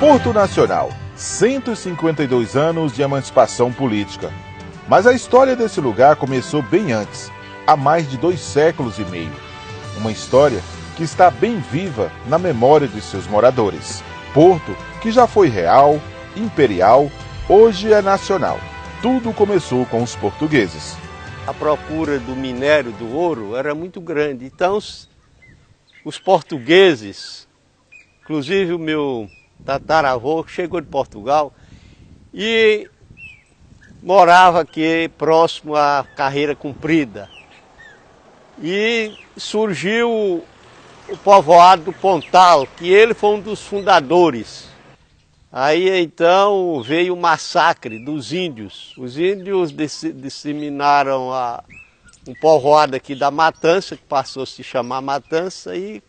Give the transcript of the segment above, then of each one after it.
Porto Nacional, 152 anos de emancipação política. Mas a história desse lugar começou bem antes, há mais de 2 séculos e meio. Uma história que está bem viva na memória de seus moradores. Porto, que já foi real, imperial, hoje é nacional. Tudo começou com os portugueses. A procura do minério do ouro era muito grande, então os portugueses, inclusive o meu tataravô, chegou de Portugal e morava aqui próximo à Carreira Comprida. E surgiu o povoado do Pontal, que ele foi um dos fundadores. Aí então veio o massacre dos índios. Os índios disseminaram um povoado aqui da Matança, que passou a se chamar Matança, e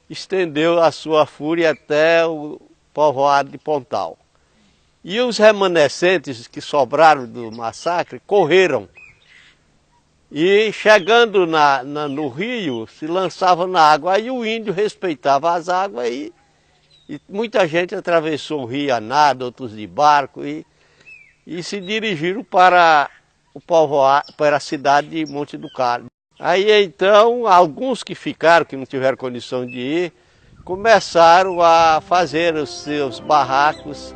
estendeu a sua fúria até o povoado de Pontal. E os remanescentes que sobraram do massacre correram. E chegando no rio, se lançavam na água. Aí o índio respeitava as águas e muita gente atravessou o rio a nado, outros de barco, e se dirigiram para o povoado, para a cidade de Monte do Carmo. Aí então, alguns que ficaram, que não tiveram condição de ir, começaram a fazer os seus barracos,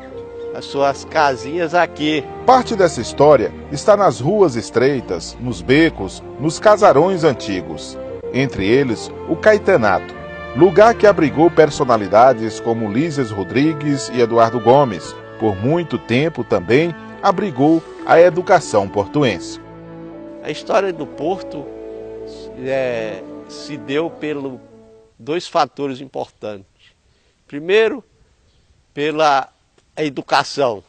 as suas casinhas aqui. Parte dessa história está nas ruas estreitas, nos becos, nos casarões antigos. Entre eles, o Caetanato, lugar que abrigou personalidades como Lísias Rodrigues e Eduardo Gomes. Por muito tempo também abrigou a educação portuense. A história do Porto se deu pelos 2 fatores importantes. Primeiro, pela educação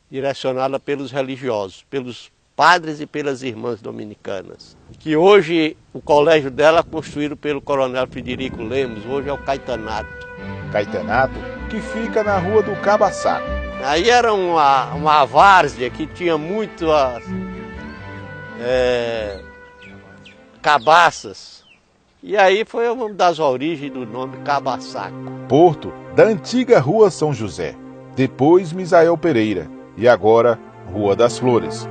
direcionada pelos religiosos, pelos padres e pelas irmãs dominicanas. Que hoje o colégio dela é construído pelo coronel Frederico Lemos, hoje é o Caetanato. Caetanato, que fica na rua do Cabaçaco. Aí era uma várzea que tinha muitas cabaças. E aí foi uma das origens do nome Cabaçaco. Porto, da antiga Rua São José, depois Misael Pereira e agora Rua das Flores.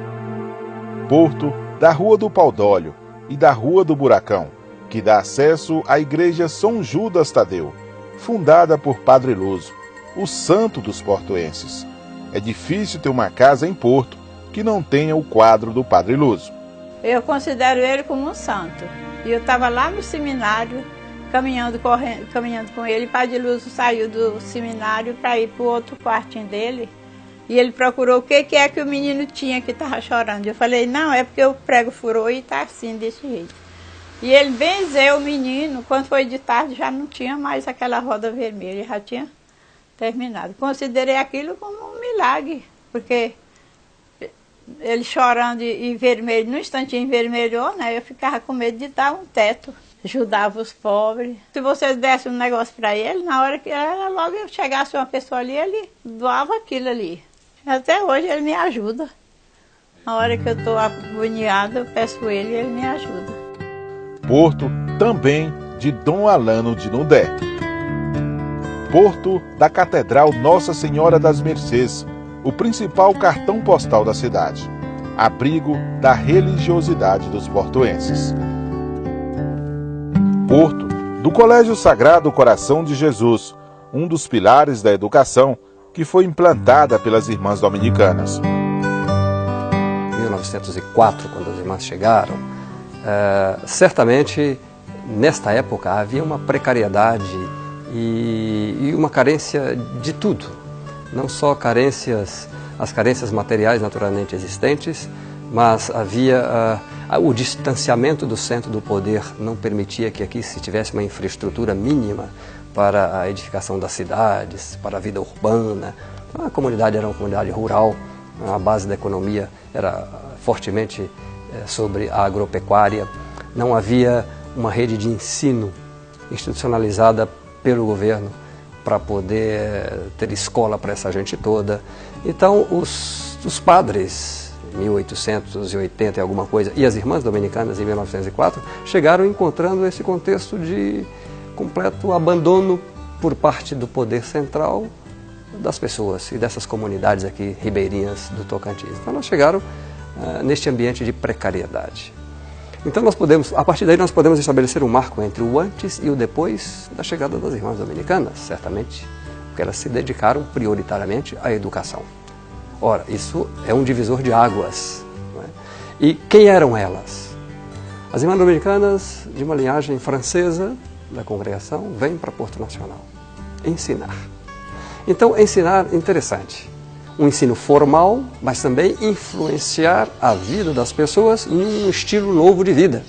Porto, da Rua do Paudólio e da Rua do Buracão, que dá acesso à Igreja São Judas Tadeu, fundada por Padre Luso, o santo dos portuenses. É difícil ter uma casa em Porto que não tenha o quadro do Padre Luso. Eu considero ele como um santo. E eu estava lá no seminário, caminhando com ele. O Padre Luso saiu do seminário para ir para o outro quartinho dele. E ele procurou o que é que o menino tinha que estava chorando. Eu falei, não, é porque o prego furou e está assim, desse jeito. E ele benzeu o menino. Quando foi de tarde já não tinha mais aquela roda vermelha, já tinha terminado. Considerei aquilo como um milagre, porque ele chorando e vermelho, no instantinho envermelhou, né? Eu ficava com medo de dar um teto. Ajudava os pobres. Se você desse um negócio para ele, na hora que logo chegasse uma pessoa ali, ele doava aquilo ali. Até hoje ele me ajuda. Na hora que eu estou agoniada, eu peço ele e ele me ajuda. Porto, também de Dom Alano de Nudé. Porto, da Catedral Nossa Senhora das Mercês, o principal cartão postal da cidade. Abrigo da religiosidade dos portuenses. Porto, do Colégio Sagrado Coração de Jesus, um dos pilares da educação que foi implantada pelas irmãs dominicanas. Em 1904, quando as irmãs chegaram, certamente nesta época havia uma precariedade e uma carência de tudo. Não só as carências materiais naturalmente existentes, mas havia o distanciamento do centro do poder, não permitia que aqui se tivesse uma infraestrutura mínima para a edificação das cidades, para a vida urbana. A comunidade era uma comunidade rural, a base da economia era fortemente sobre a agropecuária. Não havia uma rede de ensino institucionalizada pelo governo para poder ter escola para essa gente toda. Então os padres, 1880 e alguma coisa, e as irmãs dominicanas em 1904, chegaram encontrando esse contexto de completo abandono por parte do poder central das pessoas e dessas comunidades aqui ribeirinhas do Tocantins. Então elas chegaram neste ambiente de precariedade. Então a partir daí nós podemos estabelecer um marco entre o antes e o depois da chegada das irmãs dominicanas, certamente, porque elas se dedicaram prioritariamente à educação. Ora, isso é um divisor de águas. Não é? E quem eram elas? As irmãs dominicanas, de uma linhagem francesa da congregação, vêm para Porto Nacional ensinar. Então, ensinar, interessante. Um ensino formal, mas também influenciar a vida das pessoas em um estilo novo de vida,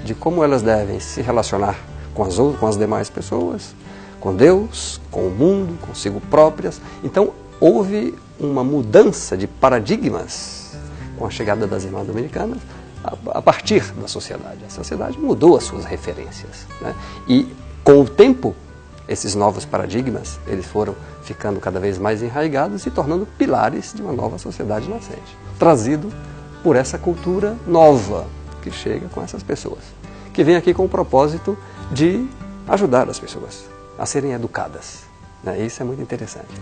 de como elas devem se relacionar com as demais pessoas, com Deus, com o mundo, consigo próprias. Então, houve uma mudança de paradigmas com a chegada das irmãs dominicanas a partir da sociedade. A sociedade mudou as suas referências, né? E, com o tempo, esses novos paradigmas, eles foram ficando cada vez mais enraigados e tornando pilares de uma nova sociedade nascente, trazido por essa cultura nova que chega com essas pessoas, que vem aqui com o propósito de ajudar as pessoas a serem educadas, né? Isso é muito interessante.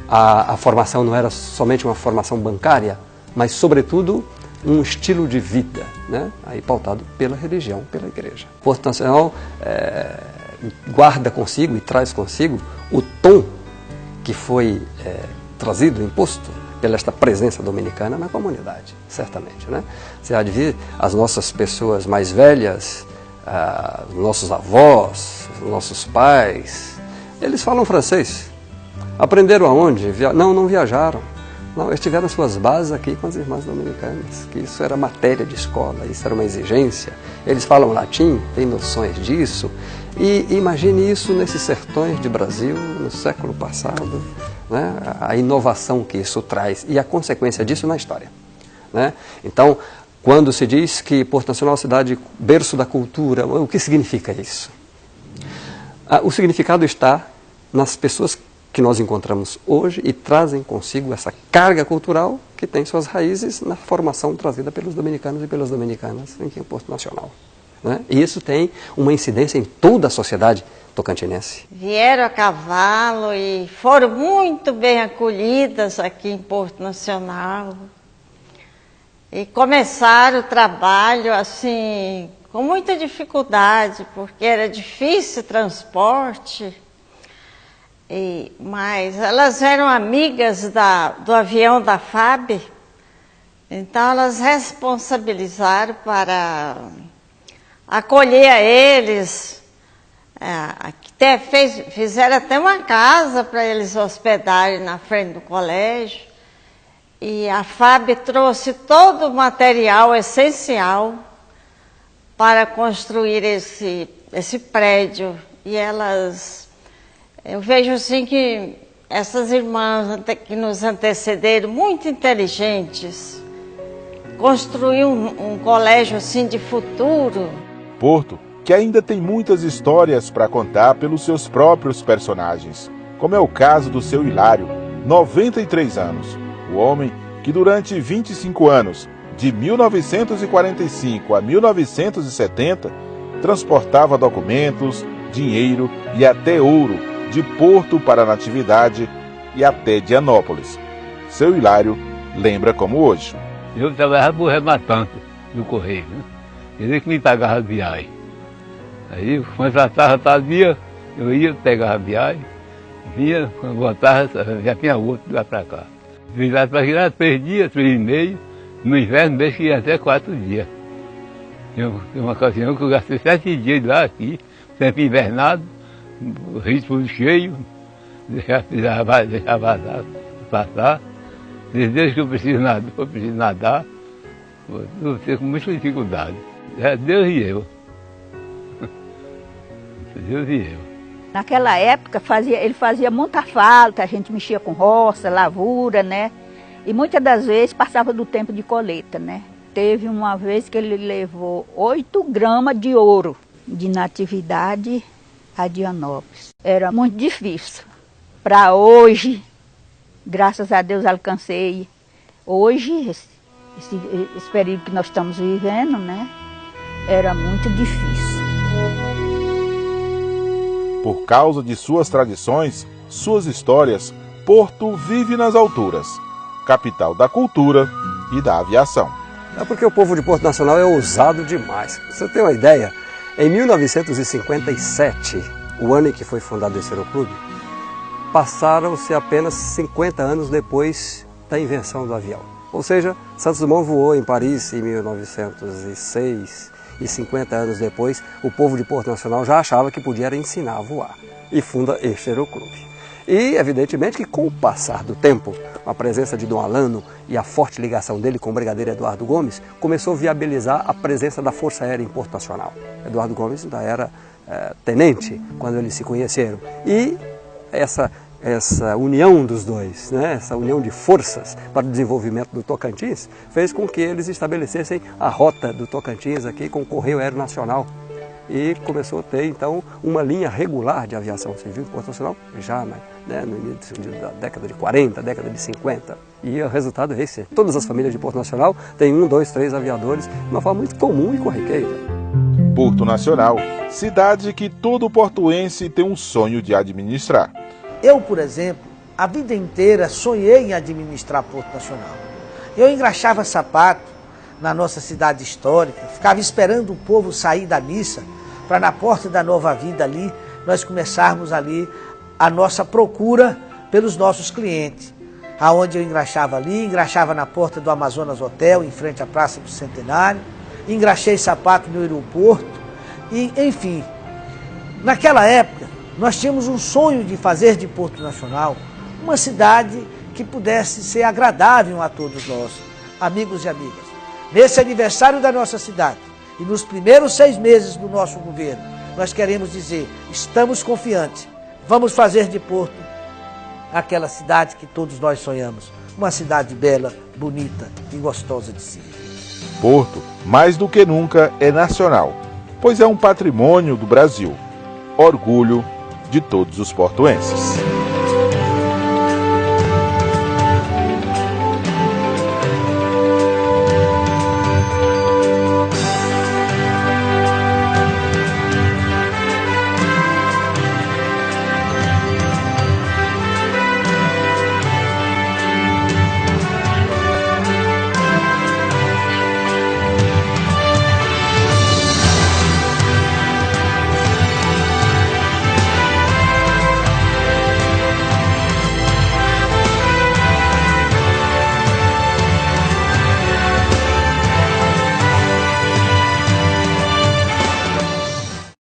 A formação não era somente uma formação bancária, mas, sobretudo, um estilo de vida, né? Aí pautado pela religião, pela igreja. Porto Nacional guarda consigo e traz consigo o tom que foi trazido, imposto pela esta presença dominicana na comunidade, certamente, né? Você há de ver as nossas pessoas mais velhas, nossos avós, nossos pais, eles falam francês. Aprenderam aonde? Não viajaram. Não, eles tiveram suas bases aqui com as irmãs dominicanas, que isso era matéria de escola, isso era uma exigência. Eles falam latim, têm noções disso. E imagine isso nesses sertões de Brasil, no século passado, né? A inovação que isso traz e a consequência disso na história, né? Então, quando se diz que Porto Nacional é uma cidade berço da cultura, o que significa isso? O significado está nas pessoas que nós encontramos hoje e trazem consigo essa carga cultural que tem suas raízes na formação trazida pelos dominicanos e pelas dominicanas aqui em Porto Nacional, né? E isso tem uma incidência em toda a sociedade tocantinense. Vieram a cavalo e foram muito bem acolhidas aqui em Porto Nacional. E começaram o trabalho assim, com muita dificuldade, porque era difícil o transporte. Mas elas eram amigas do avião da FAB, então elas responsabilizaram para acolher a eles, fizeram até uma casa para eles hospedarem na frente do colégio, e a FAB trouxe todo o material essencial para construir esse prédio, e eu vejo assim que essas irmãs que nos antecederam, muito inteligentes, construíram um colégio assim de futuro. Porto, que ainda tem muitas histórias para contar pelos seus próprios personagens, como é o caso do seu Hilário, 93 anos, o homem que durante 25 anos, de 1945 a 1970, transportava documentos, dinheiro e até ouro de Porto para Natividade e até Dianópolis. Seu Hilário lembra como hoje. Eu trabalhava por rematante do Correio, né? Ele que me pagava a viagem. Aí, quando tratava tal dia, eu ia, pegava a viagem, vinha, quando voltava, já tinha outro lá para cá. Vim lá para cá 3 dias, 3,5, no inverno, mês que ia até 4 dias. Tem uma ocasião que eu gastei 7 dias lá aqui, sempre invernado, o rio tudo cheio, deixava passar. Desde que eu preciso nadar, eu tenho com muita dificuldade. É Deus e eu. Deus e eu. Naquela época ele fazia muita falta, a gente mexia com roça, lavoura, né? E muitas das vezes passava do tempo de colheita, né? Teve uma vez que ele levou 8 gramas de ouro de Natividade a Dianópolis. Era muito difícil. Para hoje, graças a Deus alcancei. Hoje, esse período que nós estamos vivendo, né? Era muito difícil. Por causa de suas tradições, suas histórias, Porto vive nas alturas, capital da cultura e da aviação. É porque o povo de Porto Nacional é ousado demais. Pra você ter uma ideia, em 1957, o ano em que foi fundado esse aeroclube, passaram-se apenas 50 anos depois da invenção do avião. Ou seja, Santos Dumont voou em Paris em 1906 e 50 anos depois o povo de Porto Nacional já achava que podia ensinar a voar e funda este aeroclube. E, evidentemente, que com o passar do tempo, a presença de Dom Alano e a forte ligação dele com o brigadeiro Eduardo Gomes, começou a viabilizar a presença da Força Aérea em Porto Nacional. Eduardo Gomes ainda era tenente quando eles se conheceram. E essa união dos dois, né, essa união de forças para o desenvolvimento do Tocantins, fez com que eles estabelecessem a rota do Tocantins aqui com o Correio Aéreo Nacional. E começou a ter, então, uma linha regular de aviação civil em Porto Nacional, já no início da década de 40, década de 50. E o resultado é esse. Todas as famílias de Porto Nacional têm 1, 2, 3 aviadores, de uma forma muito comum e corriqueira. Porto Nacional, cidade que todo portuense tem um sonho de administrar. Eu, por exemplo, a vida inteira sonhei em administrar Porto Nacional. Eu engraxava sapato na nossa cidade histórica, ficava esperando o povo sair da missa para na porta da Nova Vida ali, nós começarmos ali a nossa procura pelos nossos clientes. Aonde eu engraxava ali, engraxava na porta do Amazonas Hotel, em frente à Praça do Centenário, engraxei sapato no aeroporto, e enfim, naquela época nós tínhamos um sonho de fazer de Porto Nacional uma cidade que pudesse ser agradável a todos nós, amigos e amigas. Nesse aniversário da nossa cidade e nos primeiros 6 meses do nosso governo, nós queremos dizer, estamos confiantes, vamos fazer de Porto aquela cidade que todos nós sonhamos, uma cidade bela, bonita e gostosa de se viver. Porto, mais do que nunca, é nacional, pois é um patrimônio do Brasil, orgulho de todos os portuenses.